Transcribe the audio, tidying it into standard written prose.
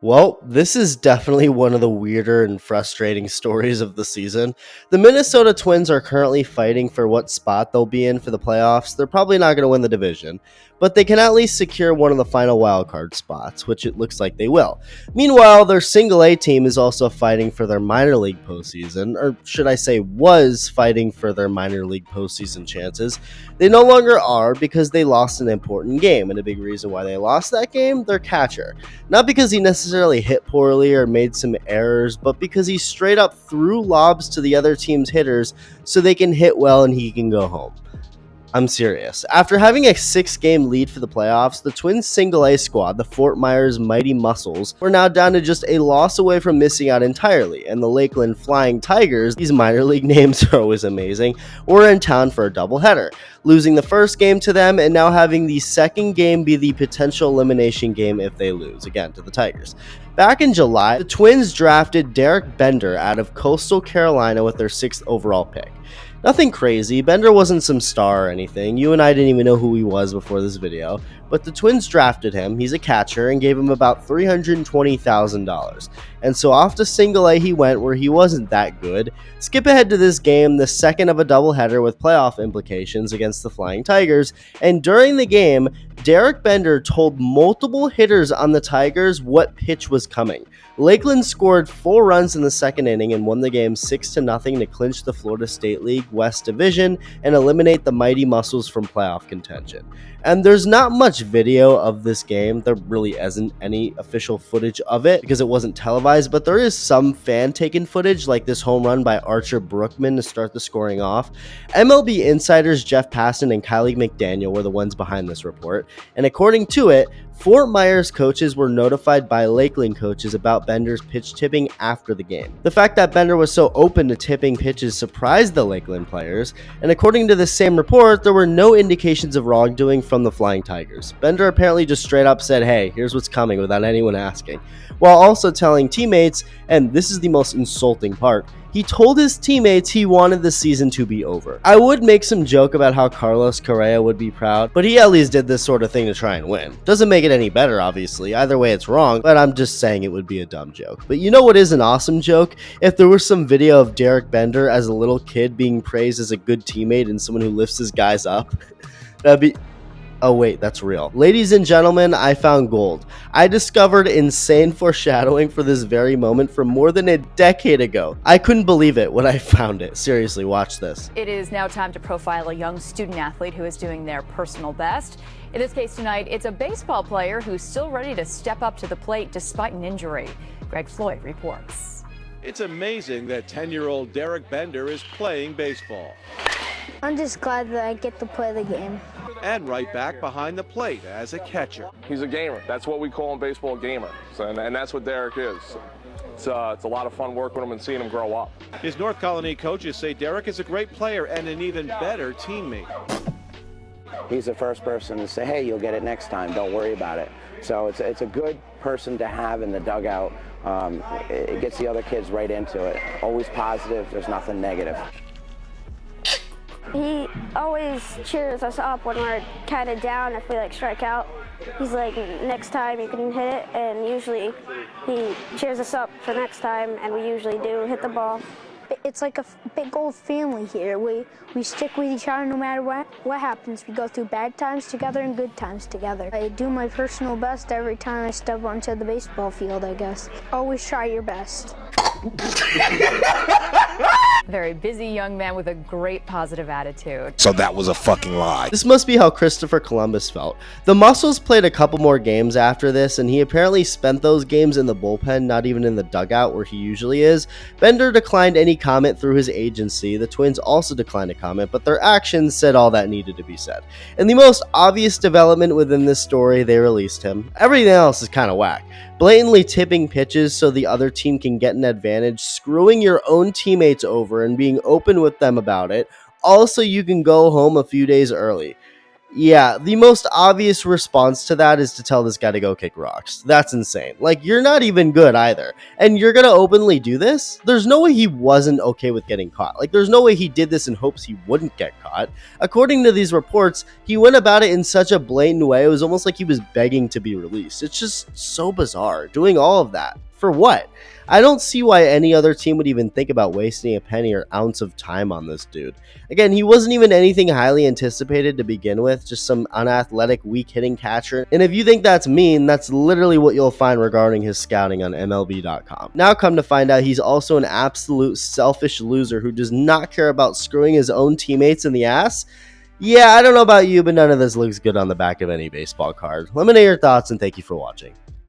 Well, this is definitely one of the weirder and frustrating stories of the season. The Minnesota Twins are currently fighting for what spot they'll be in for the playoffs. They're probably not going to win the division, but they can at least secure one of the final wildcard spots, which it looks like they will. Meanwhile, their single A team is also fighting for their minor league postseason, or should I say, was fighting for their minor league postseason chances. They no longer are because they lost an important game, and a big reason why they lost that game, their catcher. Not because he necessarily hit poorly or made some errors, but because he straight up threw lobs to the other team's hitters so they can hit well and he can go home. I'm serious. After having a 6-game lead for the playoffs, the Twins single A squad, the Fort Myers Mighty Muscles, were now down to just a loss away from missing out entirely, and the Lakeland Flying Tigers, these minor league names are always amazing, were in town for a doubleheader, losing the first game to them and now having the second game be the potential elimination game if they lose, again, to the Tigers. Back in July, the Twins drafted Derek Bender out of Coastal Carolina with their 6th overall pick. Nothing crazy, Bender wasn't some star or anything, you and I didn't even know who he was before this video, but the Twins drafted him, he's a catcher, and gave him about $320,000. And so off to single A he went where he wasn't that good. Skip ahead to this game, the second of a doubleheader with playoff implications against the Flying Tigers, and during the game, Derek Bender told multiple hitters on the Tigers what pitch was coming. Lakeland scored 4 runs in the second inning and won the game 6-0 to clinch the Florida State League West Division and eliminate the Mighty Muscles from playoff contention. And there's not much video of this game. There really isn't any official footage of it because it wasn't televised, but there is some fan-taken footage like this home run by Archer Brookman to start the scoring off. MLB insiders Jeff Passan and Kylie McDaniel were the ones behind this report, and according to it, Fort Myers coaches were notified by Lakeland coaches about Bender's pitch tipping after the game. The fact that Bender was so open to tipping pitches surprised the Lakeland players, and according to the same report, there were no indications of wrongdoing from the Flying Tigers. Bender apparently just straight up said, "Hey, here's what's coming," without anyone asking, while also telling teammates, and this is the most insulting part, he told his teammates he wanted the season to be over. I would make some joke about how Carlos Correa would be proud, but he at least did this sort of thing to try and win. Doesn't make it any better, obviously. Either way, it's wrong, but I'm just saying it would be a dumb joke. But you know what is an awesome joke? If there was some video of Derek Bender as a little kid being praised as a good teammate and someone who lifts his guys up, that'd be... Oh wait, that's real. Ladies and gentlemen, I found gold. I discovered insane foreshadowing for this very moment from more than a decade ago. I couldn't believe it when I found it. Seriously, watch this. It is now time to profile a young student athlete who is doing their personal best. In this case tonight, it's a baseball player who's still ready to step up to the plate despite an injury. Greg Floyd reports. It's amazing that 10-year-old Derek Bender is playing baseball. I'm just glad that I get to play the game. And right back behind the plate as a catcher. He's a gamer. That's what we call him, baseball gamer. And that's what Derek is. It's a lot of fun working with him and seeing him grow up. His North Colony coaches say Derek is a great player and an even better teammate. He's the first person to say, hey, you'll get it next time, don't worry about it. So it's a good person to have in the dugout. It gets the other kids right into it. Always positive, there's nothing negative. He always cheers us up when we're kind of down if we strike out. He's like, next time you can hit it, and usually he cheers us up for next time, and we usually do hit the ball. It's like a big old family here. We stick with each other no matter what happens. We go through bad times together and good times together. I do my personal best every time I step onto the baseball field, I guess. Always try your best. Very busy young man with a great positive attitude. So that was a fucking lie. This must be how Christopher Columbus felt. The Muscles played a couple more games after this, and he apparently spent those games in the bullpen, not even in the dugout where he usually is. Bender declined any comment through his agency. The Twins also declined a comment, but their actions said all that needed to be said. In the most obvious development within this story, they released him. Everything else is kind of whack. Blatantly tipping pitches so the other team can get an advantage, screwing your own teammates over and being open with them about it. Also, you can go home a few days early. Yeah, the most obvious response to that is to tell this guy to go kick rocks. That's insane. Like, you're not even good either. And you're gonna openly do this? There's no way he wasn't okay with getting caught. Like, there's no way he did this in hopes he wouldn't get caught. According to these reports, he went about it in such a blatant way, it was almost like he was begging to be released. It's just so bizarre. Doing all of that. For what? I don't see why any other team would even think about wasting a penny or ounce of time on this dude. Again, he wasn't even anything highly anticipated to begin with, just some unathletic, weak-hitting catcher. And if you think that's mean, that's literally what you'll find regarding his scouting on MLB.com. Now come to find out, he's also an absolute selfish loser who does not care about screwing his own teammates in the ass. Yeah, I don't know about you, but none of this looks good on the back of any baseball card. Let me know your thoughts, and thank you for watching.